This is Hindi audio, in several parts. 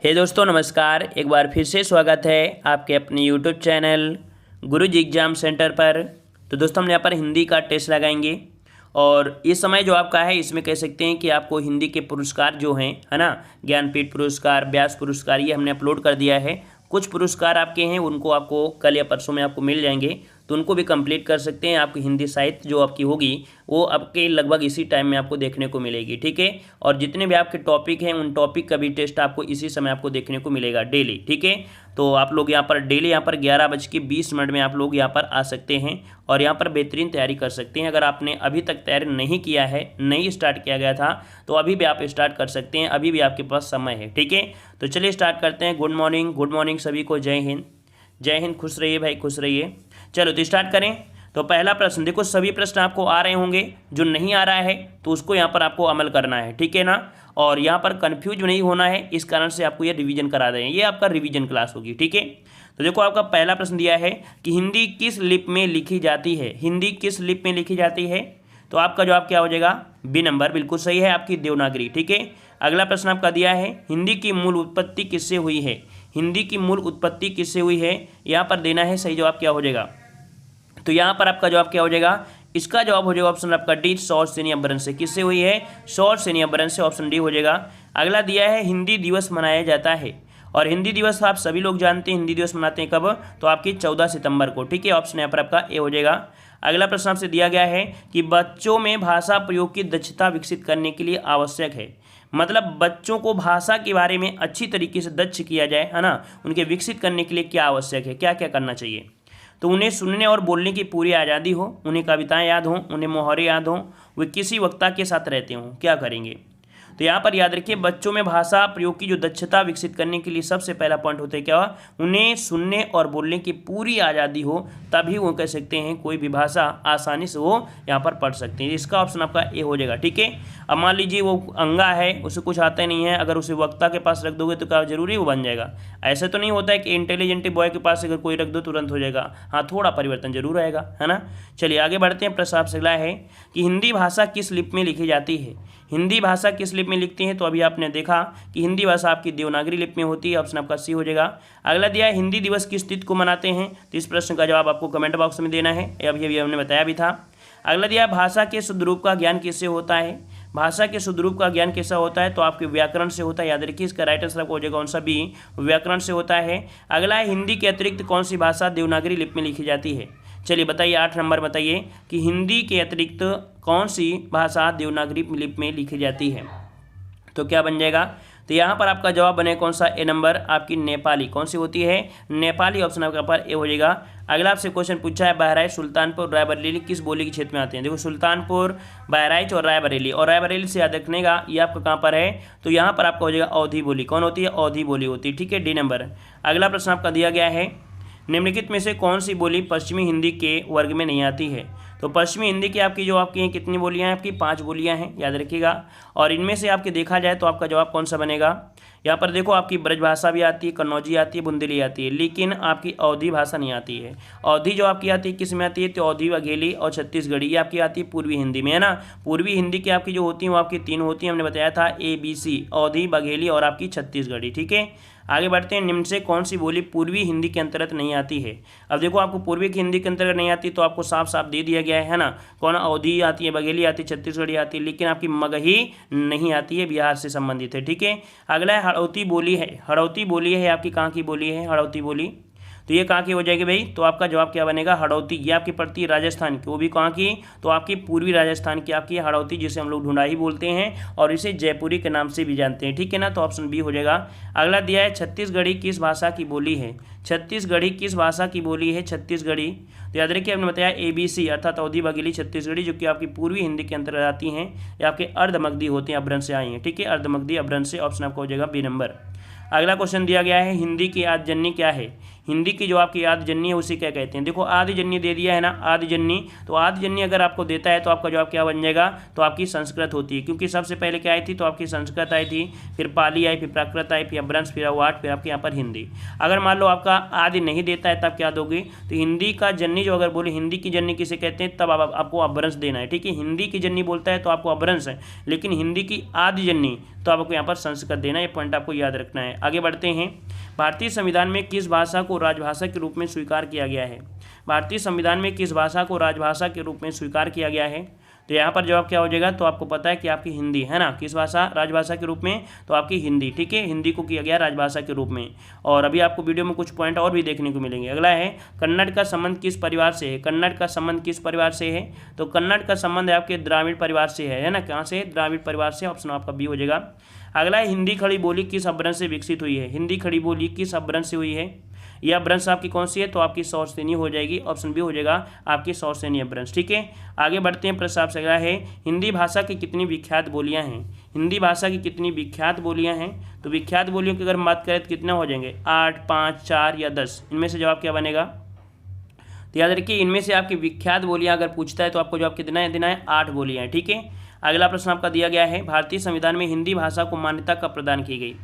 हे दोस्तों नमस्कार। एक बार फिर से स्वागत है आपके अपने यूट्यूब चैनल गुरुजी एग्जाम सेंटर पर। तो दोस्तों हम यहाँ पर हिंदी का टेस्ट लगाएंगे और इस समय जो आपका है इसमें कह सकते हैं कि आपको हिंदी के पुरस्कार जो हैं है ना, ज्ञानपीठ पुरस्कार, व्यास पुरस्कार, ये हमने अपलोड कर दिया है। कुछ पुरस्कार आपके हैं उनको आपको कल या परसों में आपको मिल जाएंगे, तो उनको भी कंप्लीट कर सकते हैं। आपकी हिंदी साहित्य जो आपकी होगी वो आपके लगभग इसी टाइम में आपको देखने को मिलेगी, ठीक है। और जितने भी आपके टॉपिक हैं उन टॉपिक का भी टेस्ट आपको इसी समय आपको देखने को मिलेगा डेली, ठीक है। तो आप लोग यहाँ पर डेली यहाँ पर 11:20 में आप लोग यहाँ पर आ सकते हैं और यहाँ पर बेहतरीन तैयारी कर सकते हैं। अगर आपने अभी तक तैयारी नहीं किया है, नहीं स्टार्ट किया गया था, तो अभी भी आप स्टार्ट कर सकते हैं, अभी भी आपके पास समय है, ठीक है। तो चलिए स्टार्ट करते हैं। गुड मॉर्निंग सभी को, जय हिंद जय हिंद। खुश रहिए भाई, खुश रहिए। चलो तो स्टार्ट करें। तो पहला प्रश्न देखो, सभी प्रश्न आपको आ रहे होंगे, जो नहीं आ रहा है तो उसको यहाँ पर आपको अमल करना है, ठीक है ना। और यहाँ पर कंफ्यूज नहीं होना है, इस कारण से आपको ये रिवीजन करा दें, ये आपका रिवीजन क्लास होगी, ठीक है। तो देखो आपका पहला प्रश्न दिया है कि हिंदी किस लिपि में लिखी जाती है। हिंदी किस लिपि में लिखी जाती है, तो आपका जवाब क्या हो जाएगा? बी नंबर, बिल्कुल सही है, आपकी देवनागरी, ठीक है। अगला प्रश्न आपका दिया है हिंदी की मूल उत्पत्ति किससे हुई है। हिंदी की मूल उत्पत्ति किससे हुई है, यहाँ पर देना है सही जवाब क्या हो जाएगा। तो यहाँ पर आपका जवाब क्या हो जाएगा? इसका जवाब हो जाएगा ऑप्शन आपका डी, सौर सैन्य अभ्यारण से। किससे हुई है? सौर सैन्य अभ्यारण से, ऑप्शन डी हो जाएगा। अगला दिया है हिंदी दिवस मनाया जाता है, और हिंदी दिवस आप सभी लोग जानते हैं, हिंदी दिवस मनाते हैं कब? तो आपकी 14 सितंबर को, ठीक है। ऑप्शन यहाँ पर आपका ए हो जाएगा। अगला प्रश्न आपसे दिया गया है कि बच्चों में भाषा प्रयोग की दक्षता विकसित करने के लिए आवश्यक है। मतलब बच्चों को भाषा के बारे में अच्छी तरीके से दक्ष किया जाए, है ना, उनके विकसित करने के लिए क्या आवश्यक है, क्या क्या करना चाहिए। तो उन्हें सुनने और बोलने की पूरी आज़ादी हो, उन्हें कविताएं याद हों, उन्हें मुहावरे याद हों, वे किसी वक्ता के साथ रहते हों, क्या करेंगे। तो यहाँ पर याद रखिए, बच्चों में भाषा प्रयोग की जो दक्षता विकसित करने के लिए सबसे पहला पॉइंट होता है क्या? उन्हें सुनने और बोलने की पूरी आज़ादी हो, तभी वो कह सकते हैं कोई भी भाषा आसानी से वो यहाँ पर पढ़ सकते हैं। इसका ऑप्शन आपका ए हो जाएगा, ठीक है। अब मान लीजिए वो अंगा है, उसे कुछ आता ही नहीं है, अगर उसे वक्ता के पास रख दोगे तो क्या जरूरी वो बन जाएगा? ऐसा तो नहीं होता है कि इंटेलिजेंट बॉय के पास अगर कोई रख दो तुरंत हो जाएगा, हाँ थोड़ा परिवर्तन जरूर आएगा, है ना। चलिए आगे बढ़ते हैं। प्रश्न आपसे अगला है कि हिंदी भाषा किस लिपि में लिखी जाती है। हिंदी भाषा किस लिपि में लिखते हैं, तो अभी आपने देखा कि हिंदी भाषा आपकी देवनागरी लिपि में होती है, ऑप्शन आपका सी हो जाएगा। अगला दिया है हिंदी दिवस किस तिथि को मनाते हैं, तो इस प्रश्न का जवाब आपको कमेंट बॉक्स में देना है, अभी हमने बताया भी था। अगला दिया है भाषा के शुद्ध रूप का ज्ञान किससे होता है। भाषा के शुद्ध रूप का ज्ञान कैसा होता है, तो आपके व्याकरण से होता है, याद रखिए। इसका राइट आंसर आपको हो जाएगा कौन सा? बी, व्याकरण से होता है। अगला है हिंदी के अतिरिक्त कौन सी भाषा देवनागरी लिपि में लिखी जाती है। चलिए बताइए, 8 नंबर बताइए कि हिंदी के अतिरिक्त कौन सी भाषा देवनागरी लिपि में लिखी जाती है, तो क्या बन जाएगा? तो यहाँ पर आपका जवाब बने कौन सा? ए नंबर, आपकी नेपाली। कौन सी होती है? नेपाली, ऑप्शन आपका पर ए हो जाएगा। अगला आपसे क्वेश्चन पूछा है बहराइच, सुल्तानपुर, रायबरेली किस बोली के क्षेत्र में आते हैं। देखो सुल्तानपुर, बहराइच और रायबरेली, और रायबरेली से याद रखने का ये आपका कहाँ पर है, तो यहाँ पर आपका हो जाएगा अवधी बोली। कौन होती है? अवधी बोली होती है, ठीक है, डी नंबर। अगला प्रश्न आपका दिया गया है निम्नलिखित में से कौन सी बोली पश्चिमी हिंदी के वर्ग में नहीं आती है। तो पश्चिमी हिंदी की आपकी जो आपकी हैं कितनी बोलियां हैं? आपकी 5 बोलियां हैं, याद रखिएगा। और इनमें से आपके देखा जाए तो आपका जवाब कौन सा बनेगा? यहाँ पर देखो आपकी ब्रज भाषा भी आती है, कन्नौजी आती है, बुंदेली आती है, लेकिन आपकी अवधी भाषा नहीं आती है। अवधी जो आपकी आती है किस में आती है, तो अवधी, बघेली और छत्तीसगढ़ी, ये आपकी आती है पूर्वी हिंदी में, है ना। पूर्वी हिंदी की आपकी जो होती है वो आपकी 3 होती है, हमने बताया था ABC, अवधी, बघेली और आपकी छत्तीसगढ़ी, ठीक है। आगे बढ़ते हैं। निम्न से कौन सी बोली पूर्वी हिंदी के अंतर्गत नहीं आती है। अब देखो आपको पूर्वी की हिंदी के अंतर्गत नहीं आती, तो आपको साफ साफ दे दिया गया है ना। कौन? अवधी आती है, बघेली आती है, छत्तीसगढ़ी आती है, लेकिन आपकी मगही नहीं आती है, बिहार से संबंधित है, ठीक है। अगला है हड़ौती बोली है। हड़ौती बोली है आपकी कहाँ की बोली है? हड़ौती बोली, तो ये कहाँ की हो जाएगी भाई? तो आपका जवाब क्या बनेगा? हड़ौती। ये आपकी पड़ती है राजस्थान की, वो भी कहाँ की? तो आपकी पूर्वी राजस्थान की आपकी हड़ौती, जिसे हम लोग ढूंढाई बोलते हैं और इसे जयपुरी के नाम से भी जानते हैं, ठीक है ना। तो ऑप्शन बी हो जाएगा। अगला दिया है छत्तीसगढ़ी किस भाषा की बोली है। छत्तीसगढ़ी किस भाषा की बोली है? छत्तीसगढ़ी, तो याद रखिए हमने बताया ABC अर्थात अवधी, बघेली, छत्तीसगढ़ी, जो कि आपकी पूर्वी हिंदी के अंतर्गत आती हैं, या आपके अर्धमगधी होते हैं, अभ्रंश से आई हैं, ठीक है, अर्धमगधी अभ्रंश से, ऑप्शन आपका हो जाएगा बी नंबर। अगला क्वेश्चन दिया गया है हिंदी की आद्य जननी क्या है। हिंदी की जो आपकी आदिजन्य है उसे क्या कहते हैं। देखो आदिजन्य दे दिया है ना, आदिजन्य, तो आदिजन्य अगर आपको देता है तो आपका जवाब क्या बन जाएगा, तो आपकी संस्कृत होती है, क्योंकि सबसे पहले क्या आई थी, तो आपकी संस्कृत आई थी, फिर पाली आई, फिर प्राकृत आई, फिर अपभ्रंश, फिर अवाट, फिर आपके यहाँ पर हिंदी। अगर मान लो आपका आदि नहीं देता है तब क्या दोगे, तो हिंदी का जन्य जो अगर बोले हिंदी की जन्य किसे कहते हैं तब आपको अपभ्रंश देना है, ठीक है। हिंदी की जन्य बोलता है तो आपको अपभ्रंश है, लेकिन हिंदी की आदिजन्य तो आपको यहाँ पर संस्कृत देना है। ये पॉइंट आपको याद रखना है। आगे बढ़ते हैं। भारतीय संविधान में किस भाषा को राजभाषा के रूप में स्वीकार किया गया है। भारतीय संविधान में किस भाषा को राजभाषा के रूप में स्वीकार किया गया है, तो यहाँ पर जवाब क्या हो जाएगा, तो आपको पता है कि आपकी हिंदी है ना, किस भाषा राजभाषा के रूप में, तो आपकी हिंदी, ठीक है, हिंदी को किया गया राजभाषा के रूप में। और अभी आपको वीडियो में कुछ पॉइंट और भी देखने को मिलेंगे। अगला है कन्नड़ का संबंध किस परिवार से है। कन्नड़ का संबंध किस परिवार से है, तो कन्नड़ का संबंध आपके द्राविड़ परिवार से है ना, कहाँ से, द्राविड़ परिवार से। ऑप्शन आपका बी हो जाएगा। अगला है हिंदी खड़ी बोली किस अपभ्रंश से विकसित हुई है। हिंदी खड़ी बोली किस अपभ्रंश से हुई है, यह अपभ्रंश आपकी कौन सी है, तो आपकी सौरसेनी हो जाएगी। ऑप्शन बी हो जाएगा आपकी सौरसेनी अपभ्रंश, ठीक है। आगे बढ़ते हैं। प्रश्न आपसे अगला है हिंदी भाषा की कितनी विख्यात बोलियां हैं। हिंदी भाषा की कितनी विख्यात बोलियां हैं, तो विख्यात बोलियों की अगर हम बात करें तो कितना हो जाएंगे, 8, 5, 4 या 10, इनमें से जवाब क्या बनेगा। तो याद रखिए इनमें से आपकी विख्यात बोलियां अगर पूछता है तो आपको जवाब कितना है देना है, 8 बोलियां हैं, ठीक है। अगला प्रश्न आपका दिया गया है भारतीय संविधान में हिंदी भाषा को मान्यता कब प्रदान की गई।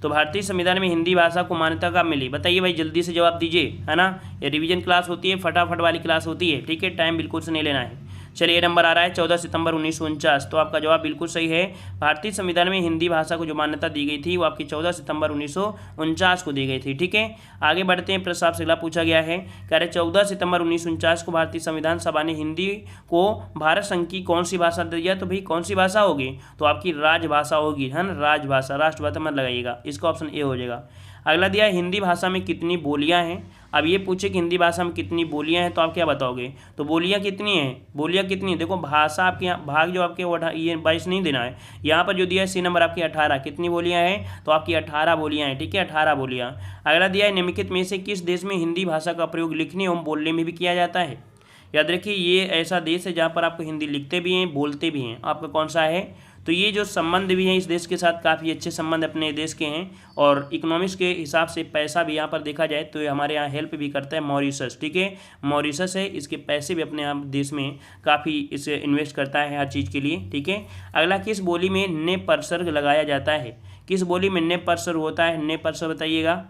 तो भारतीय संविधान में हिंदी भाषा को मान्यता कब मिली, बताइए भाई, जल्दी से जवाब दीजिए, है ना। ये रिवीजन क्लास होती है, फटाफट वाली क्लास होती है, ठीक है, टाइम बिल्कुल से नहीं लेना है। चलिए नंबर आ रहा है 14 सितंबर 1949, तो आपका जवाब बिल्कुल सही है। भारतीय संविधान में हिंदी भाषा को जो मान्यता दी गई थी वो आपकी 14 सितंबर 1949 को दी गई थी, ठीक है। आगे बढ़ते हैं। प्रश्न आपसे अगला पूछा गया है, कह रहे 14 सितंबर 1949 को भारतीय संविधान सभा ने हिंदी को भारत संघ की कौन सी भाषा दिया, तो भाई कौन सी भाषा होगी, तो आपकी राजभाषा होगी, है ना, राजभाषा, राष्ट्रभाषा मत लगाइएगा, इसका ऑप्शन ए हो जाएगा। अगला दिया है हिंदी भाषा में कितनी बोलियां हैं। अब ये पूछे कि हिंदी भाषा में कितनी बोलियां हैं, तो आप क्या बताओगे, तो बोलियां कितनी हैं, बोलियां कितनी है, देखो भाषा आपके यहाँ भाग जो आपके ये 22 नहीं देना है, यहाँ पर जो दिया है सी नंबर आपकी 18, कितनी बोलियां हैं, तो आपकी 18 बोलियां हैं, ठीक है, 18 बोलियां। अगला दिया है निम्नलिखित में से किस देश में हिंदी भाषा का प्रयोग लिखने एवं बोलने में भी किया जाता है। याद रखिए ये ऐसा देश है जहाँ पर आपको हिंदी लिखते भी हैं बोलते भी हैं, आपका कौन सा है, तो ये जो संबंध भी हैं इस देश के साथ काफ़ी अच्छे संबंध अपने देश के हैं, और इकोनॉमिक्स के हिसाब से पैसा भी यहाँ पर देखा जाए तो ये हमारे यहाँ हेल्प भी करता है मॉरिशस, ठीक है, मॉरिशस है, इसके पैसे भी अपने यहाँ देश में काफ़ी इसे इन्वेस्ट करता है हर चीज़ के लिए, ठीक है। अगला किस बोली में ने परसर्ग लगाया जाता है, किस बोली में ने परसर्ग होता है, ने परसर्ग बताइएगा,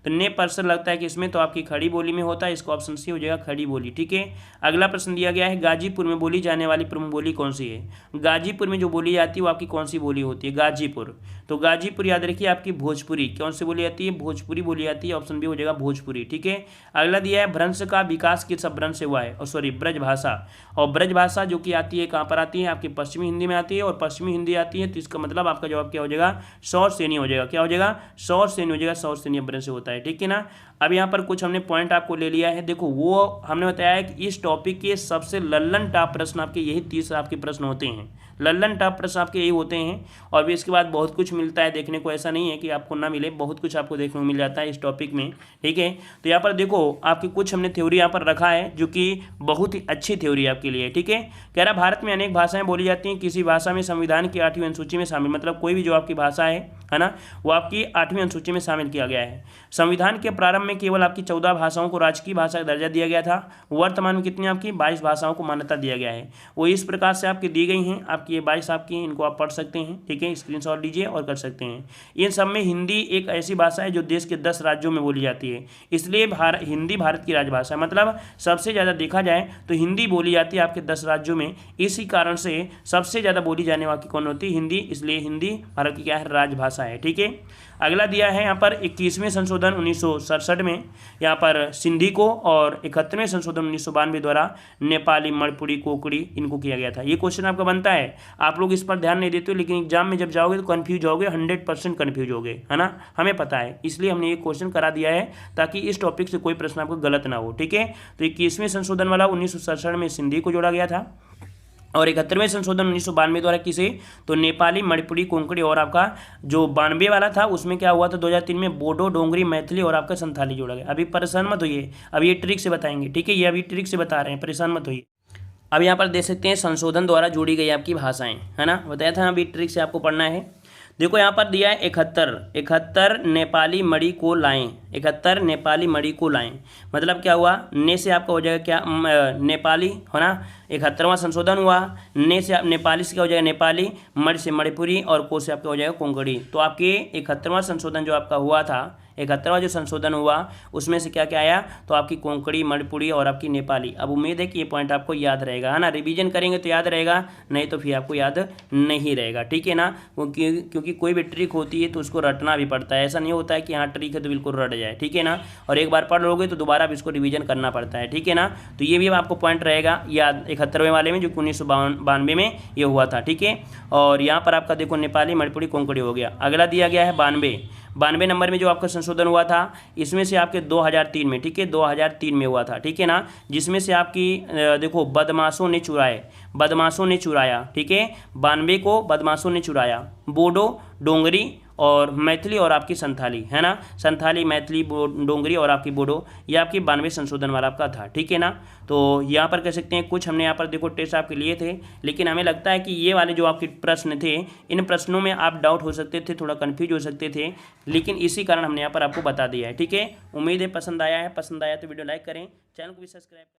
तो ने परसर लगता है कि इसमें, तो आपकी खड़ी बोली में होता है, इसको ऑप्शन सी हो जाएगा, खड़ी बोली, ठीक है। अगला प्रश्न दिया गया है गाजीपुर में बोली जाने वाली प्रमुख बोली कौन सी है। गाजीपुर में जो बोली जाती है वो आपकी कौन सी बोली होती है, गाजीपुर, तो गाजीपुर याद रखिए आपकी भोजपुरी, कौन सी बोली आती है, भोजपुरी बोली आती है, ऑप्शन बी हो जाएगा भोजपुरी, ठीक है। अगला दिया है भ्रंश का विकास किस अपभ्रंश से हुआ है, और सॉरी ब्रजभाषा, और ब्रजभाषा जो कि आती है कहाँ पर आती है, आपकी पश्चिमी हिंदी में आती है, और पश्चिमी हिंदी आती है, तो इसका मतलब आपका जवाब क्या हो जाएगा, सौरसेनी हो जाएगा, क्या हो जाएगा, सौरसेनी हो जाएगा, सौरसेनी अपभ्रंश से होता है, ठीक है ना। अब यहाँ पर कुछ हमने पॉइंट आपको ले लिया है, देखो वो हमने बताया है कि इस टॉपिक के सबसे लल्लन टॉप प्रश्न आपके यही 30 आपके प्रश्न होते हैं, लल्लन टॉप प्रश्न आपके यही होते हैं, और भी इसके बाद बहुत कुछ मिलता है देखने को, ऐसा नहीं है कि आपको ना मिले, बहुत कुछ आपको देखने को मिल जाता है इस टॉपिक में, ठीक है। तो यहाँ पर देखो आपकी कुछ हमने थ्योरी यहाँ पर रखा है जो कि बहुत ही अच्छी थ्योरी आपके लिए, ठीक है। कह रहा भारत में अनेक भाषाएं बोली जाती हैं, किसी भाषा में संविधान की 8वीं अनुसूची में शामिल, मतलब कोई भी जो आपकी भाषा है ना, वो आपकी 8वीं अनुसूची में शामिल किया गया है। संविधान के प्रारंभ में केवल आपकी 14 भाषाओं को राजकीय भाषा का दर्जा दिया गया था, वर्तमान में कितनी आपकी 22 भाषाओं को मान्यता दिया गया है, वो इस प्रकार से आपकी दी गई हैं, आपकी ये 22 आपकी, इनको आप पढ़ सकते हैं, ठीक है, स्क्रीनशॉट लीजिए और कर सकते हैं। इन सब में हिंदी एक ऐसी भाषा है जो देश के 10 राज्यों में बोली जाती है, इसलिए हिंदी भारत की राजभाषा है, मतलब सबसे ज़्यादा देखा जाए तो हिंदी बोली जाती है आपके 10 राज्यों में, इसी कारण से सबसे ज़्यादा बोली जाने वाली कौन होती है, हिंदी, इसलिए हिंदी भारत की क्या है, राजभाषा है, ठीक है। अगला दिया है यहाँ पर 21वें संशोधन 1967 में यहाँ पर सिंधी को, और 71वें संशोधन 1992 द्वारा नेपाली, मणिपुरी, कोकड़ी इनको किया गया था। ये क्वेश्चन आपका बनता है, आप लोग इस पर ध्यान नहीं देते हो, लेकिन एग्जाम में जब जाओगे तो कन्फ्यूज होगे, 100% कन्फ्यूज होगे, है ना, हमें पता है, इसलिए हमने ये क्वेश्चन करा दिया है ताकि इस टॉपिक से कोई प्रश्न आपको गलत ना हो, ठीक है। तो 21वें संशोधन वाला 1967 में सिंधी को जोड़ा गया था, और 71वें संशोधन 1992 द्वारा किसे, तो नेपाली, मणिपुरी, कोंकणी, और आपका जो 92 वाला था उसमें क्या हुआ था 2003 में बोडो, डोंगरी, मैथिली और आपका संथाली जोड़ा गया। अभी परेशान मत होइए, अब ये ट्रिक से बताएंगे, ठीक है, ये अभी ट्रिक से बता रहे हैं, परेशान मत होइए। अब यहाँ पर देख सकते हैं संशोधन द्वारा जोड़ी गई आपकी भाषाएं, है ना, बताया था अभी ट्रिक से आपको पढ़ना है। देखो यहाँ पर दिया है 71 नेपाली मणि को लाएं, 71 नेपाली मणि को लाएं, मतलब क्या हुआ, ने से आपका हो जाएगा क्या, नेपाली हो ना, 71वां संशोधन हुआ, ने से नेपाली से क्या हो जाएगा नेपाली, मणि से मणिपुरी और को से आपका हो जाएगा कोंकणी। तो आपके 71वां संशोधन जो आपका हुआ था, 71वां जो संशोधन हुआ उसमें से क्या क्या आया, तो आपकी कोंकणी, मणिपुरी और आपकी नेपाली। अब उम्मीद है कि ये पॉइंट आपको याद रहेगा, है ना, रिवीजन करेंगे तो याद रहेगा, नहीं तो फिर आपको याद नहीं रहेगा, ठीक है ना, क्योंकि कोई भी ट्रिक होती है तो उसको रटना भी पड़ता है, ऐसा नहीं होता है कि हाँ ट्रिक है तो बिल्कुल रट जाए, ठीक है ना, और एक बार पढ़ लोगे तो दोबारा भी इसको रिवीजन करना पड़ता है, ठीक है ना। तो ये भी आपको पॉइंट रहेगा याद 71वें वाले में जो 1992 में ये हुआ था, ठीक है। और यहाँ पर आपका देखो नेपाली, मणिपुरी, कोंकणी हो गया। अगला दिया गया है 92 नंबर में जो आपका संशोधन हुआ था, इसमें से आपके 2003 में, ठीक है, 2003 में हुआ था, ठीक है ना, जिसमें से आपकी देखो बदमाशों ने चुराया, ठीक है, 92 को बदमाशों ने चुराया, बोडो, डोंगरी और मैथिली और आपकी संथाली, है ना, संथाली, मैथिली, डोंगरी और आपकी बोडो, ये आपकी 92 संशोधन वाला आपका था, ठीक है ना। तो यहाँ पर कह सकते हैं कुछ हमने यहाँ पर देखो टेस्ट आपके लिए थे, लेकिन हमें लगता है कि ये वाले जो आपके प्रश्न थे, इन प्रश्नों में आप डाउट हो सकते थे, थोड़ा कन्फ्यूज हो सकते थे, लेकिन इसी कारण हमने यहाँ पर आपको बता दिया है, ठीक है। उम्मीद है पसंद आया तो वीडियो लाइक करें, चैनल को भी सब्सक्राइब